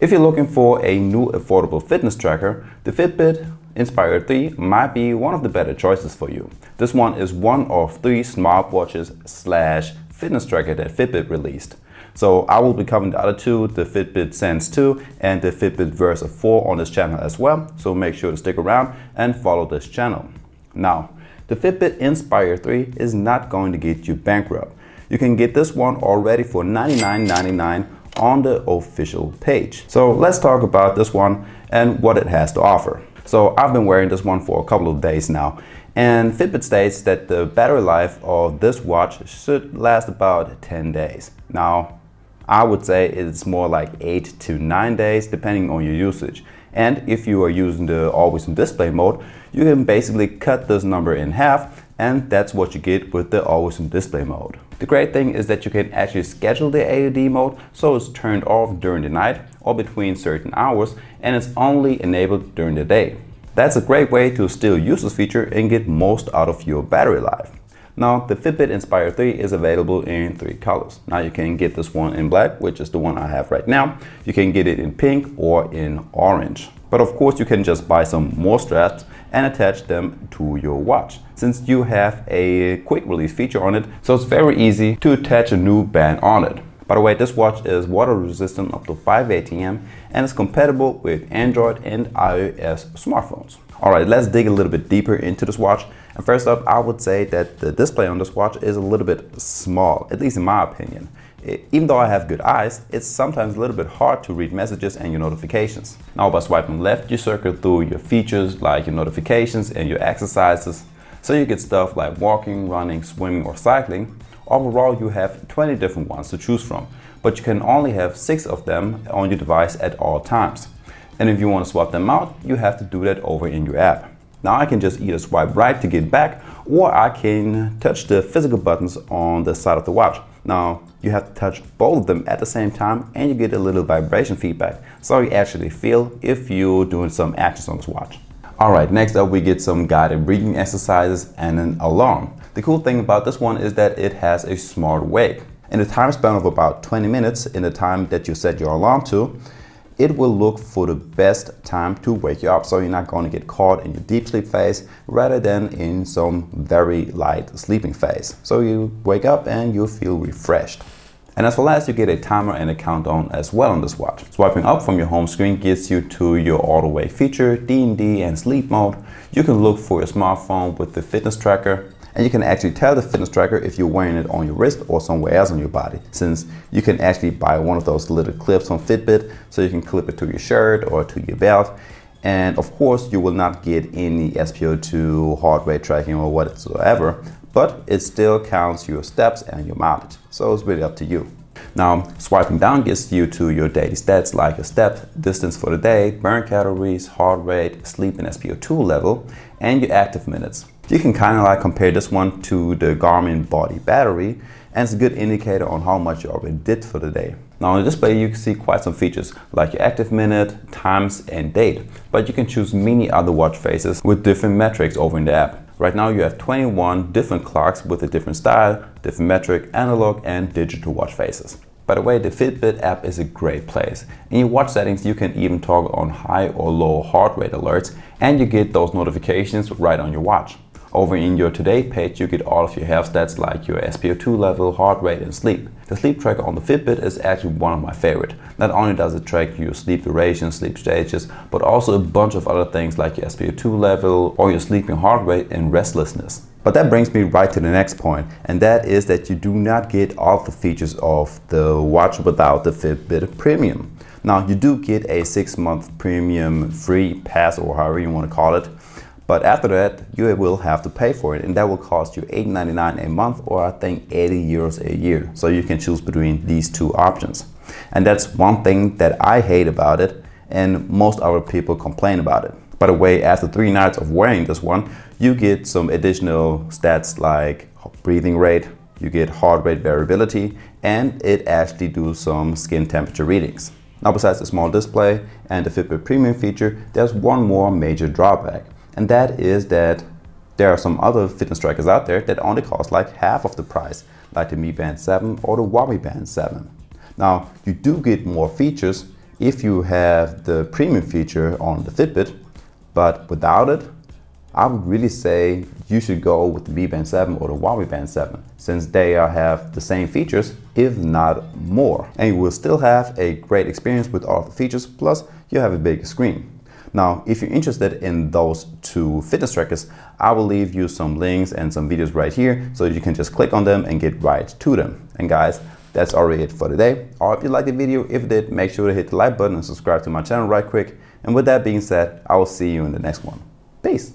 If you're looking for a new affordable fitness tracker, the Fitbit Inspire 3 might be one of the better choices for you. This one is one of 3 smartwatches / fitness tracker that Fitbit released. So I will be covering the other 2, the Fitbit Sense 2 and the Fitbit Versa 4 on this channel as well. So make sure to stick around and follow this channel. Now, the Fitbit Inspire 3 is not going to get you bankrupt. You can get this one already for $99.99 on the official page. So let's talk about this one and what it has to offer. So I've been wearing this one for a couple of days now, and Fitbit states that the battery life of this watch should last about 10 days. Now, I would say it's more like 8 to 9 days depending on your usage. And if you are using the always on display mode, you can basically cut this number in half, and that's what you get with the always on display mode. The great thing is that you can actually schedule the AOD mode so it's turned off during the night or between certain hours, and it's only enabled during the day. That's a great way to still use this feature and get most out of your battery life. Now, the Fitbit Inspire 3 is available in 3 colors. Now you can get this one in black, which is the one I have right now. You can get it in pink or in orange. But of course you can just buy some more straps and attach them to your watch, since you have a quick release feature on it, so it's very easy to attach a new band on it. By the way, this watch is water resistant up to 5 ATM and is compatible with Android and iOS smartphones. Alright, let's dig a little bit deeper into this watch. And first up, I would say that the display on this watch is a little bit small, at least in my opinion. Even though I have good eyes, it's sometimes a little bit hard to read messages and your notifications. Now by swiping left, you circle through your features like your notifications and your exercises. So you get stuff like walking, running, swimming or cycling. Overall, you have 20 different ones to choose from, but you can only have 6 of them on your device at all times. And if you want to swap them out, you have to do that over in your app. Now I can just either swipe right to get back, or I can touch the physical buttons on the side of the watch. Now you have to touch both of them at the same time, and you get a little vibration feedback, so you actually feel if you're doing some actions on this watch. Alright, next up we get some guided breathing exercises and an alarm. The cool thing about this one is that it has a smart wake. In a time span of about 20 minutes in the time that you set your alarm to, it will look for the best time to wake you up, so you're not going to get caught in your deep sleep phase rather than in some very light sleeping phase. So you wake up and you feel refreshed. And as for last, you get a timer and a countdown as well on this watch. Swiping up from your home screen gets you to your auto wake feature, D&D and sleep mode. You can look for your smartphone with the fitness tracker, and you can actually tell the fitness tracker if you're wearing it on your wrist or somewhere else on your body, since you can actually buy one of those little clips on Fitbit, so you can clip it to your shirt or to your belt. And of course you will not get any SpO2, heart rate tracking or whatsoever, but it still counts your steps and your mileage, so it's really up to you. Now, swiping down gets you to your daily stats like your step distance for the day, burn calories, heart rate, sleep and SpO2 level, and your active minutes. You can kind of like compare this one to the Garmin Body Battery, and it's a good indicator on how much you already did for the day. Now on the display you can see quite some features like your active minute, times and date, but you can choose many other watch faces with different metrics over in the app. Right now you have 21 different clocks with a different style, different metric, analog and digital watch faces. By the way, the Fitbit app is a great place. In your watch settings you can even toggle on high or low heart rate alerts, and you get those notifications right on your watch. Over in your Today page, you get all of your health stats like your SpO2 level, heart rate and sleep. The sleep tracker on the Fitbit is actually one of my favorite. Not only does it track your sleep duration, sleep stages, but also a bunch of other things like your SpO2 level or your sleeping heart rate and restlessness. But that brings me right to the next point, and that is that you do not get all the features of the watch without the Fitbit Premium. Now you do get a 6-month premium free pass, or however you want to call it. But after that, you will have to pay for it, and that will cost you $8.99 a month, or I think 80 euros a year. So you can choose between these 2 options. And that's one thing that I hate about it, and most other people complain about it. By the way, after 3 nights of wearing this one, you get some additional stats like breathing rate, you get heart rate variability, and it actually does some skin temperature readings. Now besides the small display and the Fitbit Premium feature, there's one more major drawback. And that is that there are some other fitness trackers out there that only cost like half of the price, like the Mi Band 7 or the Huawei Band 7. Now, you do get more features, if you have the premium feature on the Fitbit, but without it, I would really say you should go with the Mi Band 7 or the Huawei Band 7, since they have the same features, if not more. And you will still have a great experience with all the features, plus you have a bigger screen. Now, if you're interested in those two fitness trackers, I will leave you some links and some videos right here so you can just click on them and get right to them. And guys, that's already it for today. I hope you liked the video. If you did, make sure to hit the like button and subscribe to my channel right quick. And with that being said, I will see you in the next one. Peace.